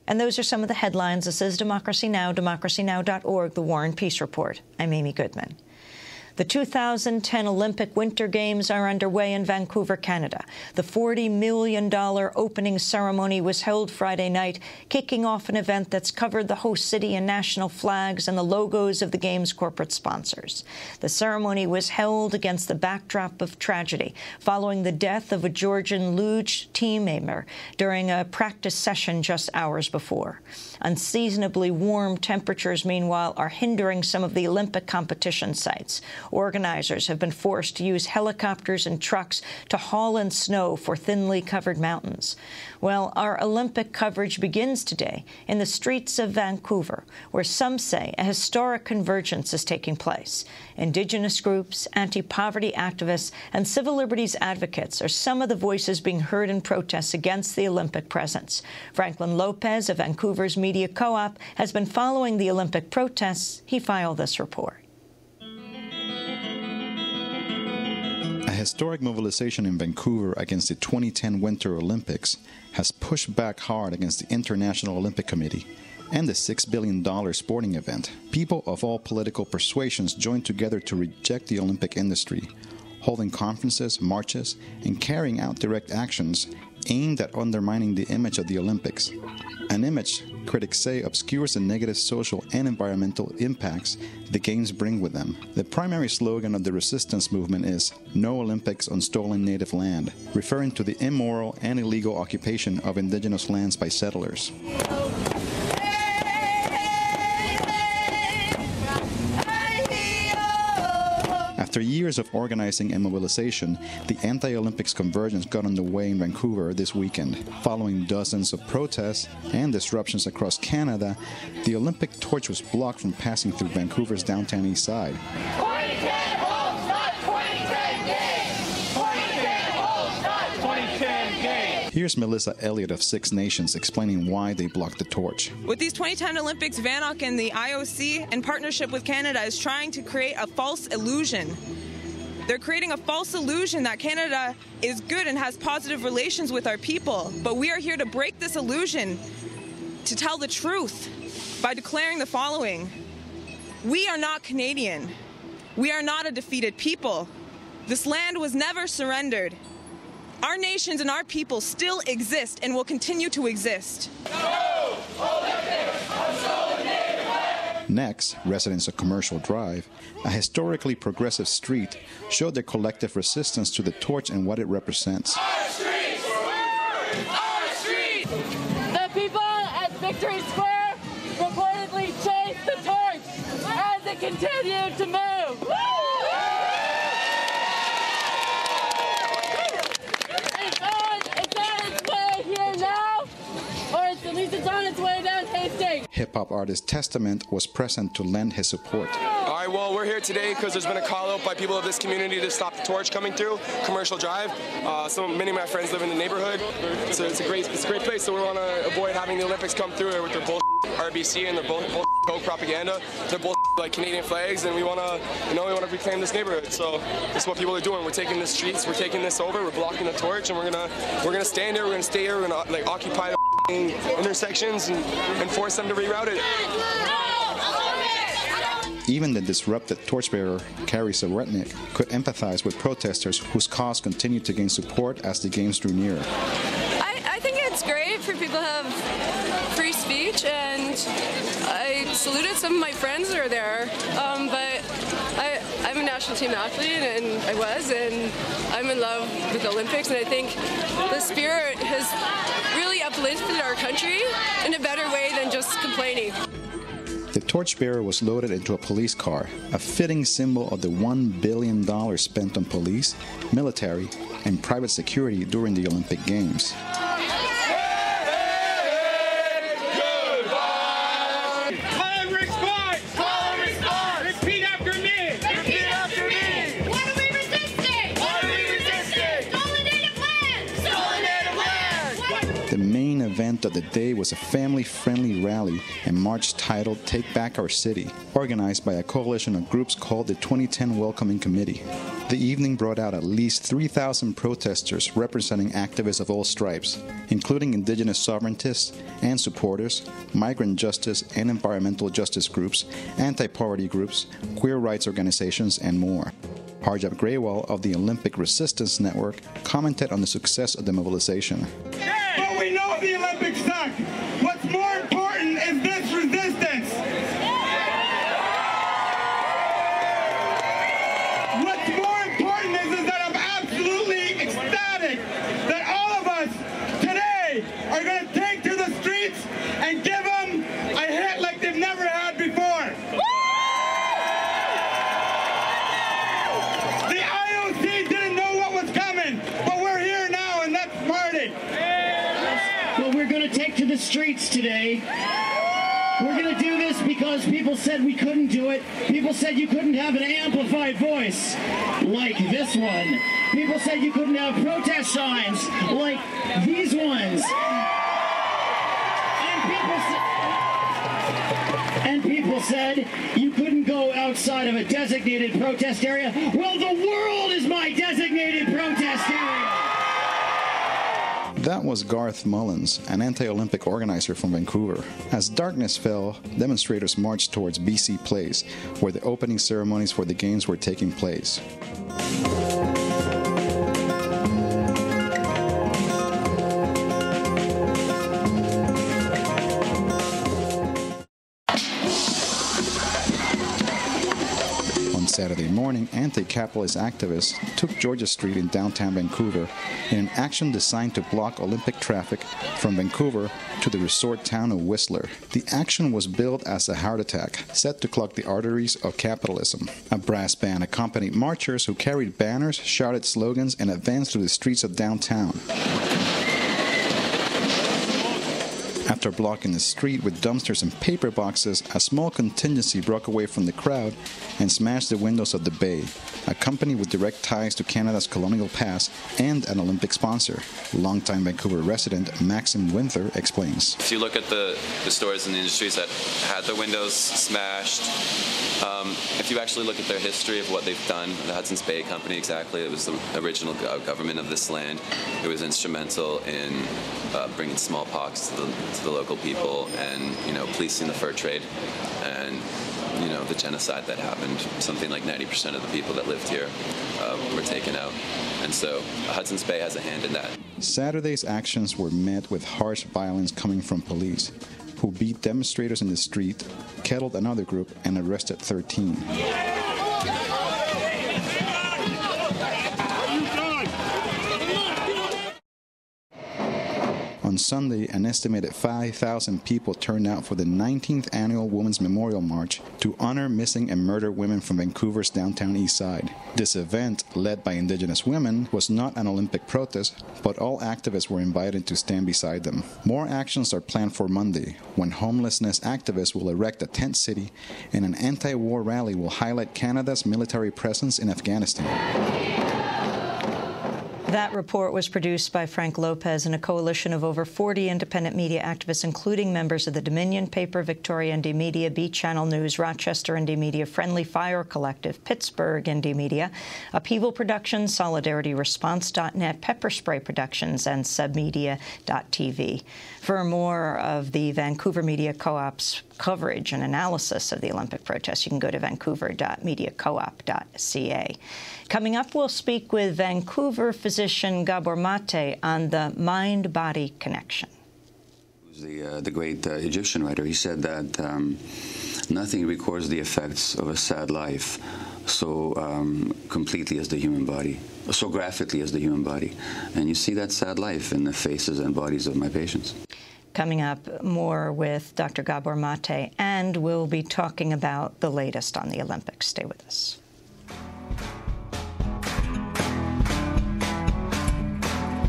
And those are some of the headlines. This is Democracy Now!, democracynow.org, The War and Peace Report. I'm Amy Goodman. The 2010 Olympic Winter Games are underway in Vancouver, Canada. The $40 million opening ceremony was held Friday night, kicking off an event that's covered the host city and national flags and the logos of the Games' corporate sponsors. The ceremony was held against the backdrop of tragedy following the death of a Georgian luge team member during a practice session just hours before. Unseasonably warm temperatures, meanwhile, are hindering some of the Olympic competition sites. Organizers have been forced to use helicopters and trucks to haul in snow for thinly covered mountains. Well, our Olympic coverage begins today in the streets of Vancouver, where some say a historic convergence is taking place. Indigenous groups, anti-poverty activists, and civil liberties advocates are some of the voices being heard in protests against the Olympic presence. Franklin Lopez of Vancouvers Media Co-op has been following the Olympic protests. He filed this report. A historic mobilization in Vancouver against the 2010 Winter Olympics has pushed back hard against the International Olympic Committee and the $6 billion sporting event. People of all political persuasions joined together to reject the Olympic industry, holding conferences, marches, and carrying out direct actions aimed at undermining the image of the Olympics. An image critics say obscures the negative social and environmental impacts the Games bring with them. The primary slogan of the resistance movement is "No Olympics on Stolen Native Land," referring to the immoral and illegal occupation of Indigenous lands by settlers. After years of organizing and mobilization, the anti-Olympics convergence got underway in Vancouver this weekend. Following dozens of protests and disruptions across Canada, the Olympic torch was blocked from passing through Vancouver's downtown east side. Here's Melissa Elliott of Six Nations explaining why they blocked the torch. With these 2010 Olympics, VANOC and the IOC, in partnership with Canada, is trying to create a false illusion. They're creating a false illusion that Canada is good and has positive relations with our people. But we are here to break this illusion, to tell the truth by declaring the following. We are not Canadian. We are not a defeated people. This land was never surrendered. Our nations and our people still exist and will continue to exist. No Olympics on stolen native land. Next, residents of Commercial Drive, a historically progressive street, showed their collective resistance to the torch and what it represents. Our streets! Our streets! The people at Victory Square reportedly chased the torch as it continued to move. Hip-hop artist Testament was present to lend his support. All right, well, we're here today because there's been a call out by people of this community to stop the torch coming through Commercial Drive. Many of my friends live in the neighborhood. It's a great place, so we want to avoid having the Olympics come through with their bullshit RBC and their bullshit Coke propaganda, their bullshit like Canadian flags, and we want to reclaim this neighborhood. So this is what people are doing. We're taking the streets, we're taking this over, we're blocking the torch, and we're gonna stand here, we're gonna stay here, we're gonna like occupy the intersections and force them to reroute it. Even the disrupted torchbearer, Carrie Zaretnik, could empathize with protesters whose cause continued to gain support as the Games drew nearer. I think it's great for people to have free speech, and I saluted some of my friends that are there, but I'm a national team athlete, and I'm in love with the Olympics, and I think the spirit has really uplifted our country in a better way than just complaining. The torchbearer was loaded into a police car, a fitting symbol of the $1 billion spent on police, military, and private security during the Olympic Games. The main event of the day was a family-friendly rally and march titled Take Back Our City, organized by a coalition of groups called the 2010 Welcoming Committee. The evening brought out at least 3,000 protesters representing activists of all stripes, including Indigenous sovereigntists and supporters, migrant justice and environmental justice groups, anti-poverty groups, queer rights organizations, and more. Harjab Grewal of the Olympic Resistance Network commented on the success of the mobilization. But we know the Olympics suck. What's more important is this resistance. What's more important is that I'm absolutely ecstatic that all of us today are going to take to the streets and give them a hit like they've never had before. The IOC didn't know what was coming, but we're here now, and that's Marty. Well, we're going to take to the streets today. We're going to do this because people said we couldn't do it. People said you couldn't have an amplified voice like this one. People said you couldn't have protest signs like these ones. And people said you couldn't go outside of a designated protest area. Well, the world is my designated protest area. That was Garth Mullins, an anti-Olympic organizer from Vancouver. As darkness fell, demonstrators marched towards BC Place, where the opening ceremonies for the Games were taking place. Saturday morning, anti-capitalist activists took Georgia Street in downtown Vancouver in an action designed to block Olympic traffic from Vancouver to the resort town of Whistler. The action was billed as a heart attack, set to clog the arteries of capitalism. A brass band accompanied marchers who carried banners, shouted slogans, and advanced through the streets of downtown. After blocking the street with dumpsters and paper boxes, a small contingency broke away from the crowd and smashed the windows of the Bay, a company with direct ties to Canada's Colonial Past and an Olympic sponsor. Longtime Vancouver resident Maxim Winther explains. If you look at the stores and the industries that had their windows smashed, if you actually look at their history of what they've done, the Hudson's Bay Company exactly, it was the original government of this land. It was instrumental in bringing smallpox to the local people and, policing the fur trade and, the genocide that happened. Something like 90% of the people that lived here were taken out. And so Hudson's Bay has a hand in that. Saturday's actions were met with harsh violence coming from police, who beat demonstrators in the street, kettled another group, and arrested 13. On Sunday, an estimated 5,000 people turned out for the 19th Annual Women's Memorial March to honor missing and murdered women from Vancouver's downtown east side. This event, led by Indigenous women, was not an Olympic protest, but all activists were invited to stand beside them. More actions are planned for Monday, when homelessness activists will erect a tent city and an anti-war rally will highlight Canada's military presence in Afghanistan. That report was produced by Frank Lopez and a coalition of over 40 independent media activists, including members of the Dominion Paper, Victoria Indie Media, B Channel News, Rochester Indie Media, Friendly Fire Collective, Pittsburgh Indie Media, Upheaval Productions, SolidarityResponse.net, Pepper Spray Productions, and Submedia.tv. For more of the Vancouver Media Co-op's coverage and analysis of the Olympic protests, you can go to vancouver.mediacoop.ca. Coming up, we'll speak with Vancouver physician Gabor Mate on the mind-body connection. The great Egyptian writer, he said that nothing records the effects of a sad life so completely as the human body, so graphically as the human body. And you see that sad life in the faces and bodies of my patients. Coming up, more with Dr. Gabor Mate, and we'll be talking about the latest on the Olympics. Stay with us.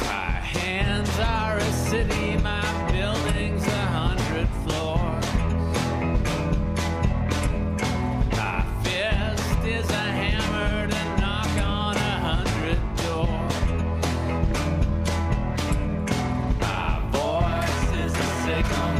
My hands are a city, my building's 100 floors. My fist is a hammer to knock on 100 doors. My voice is a signal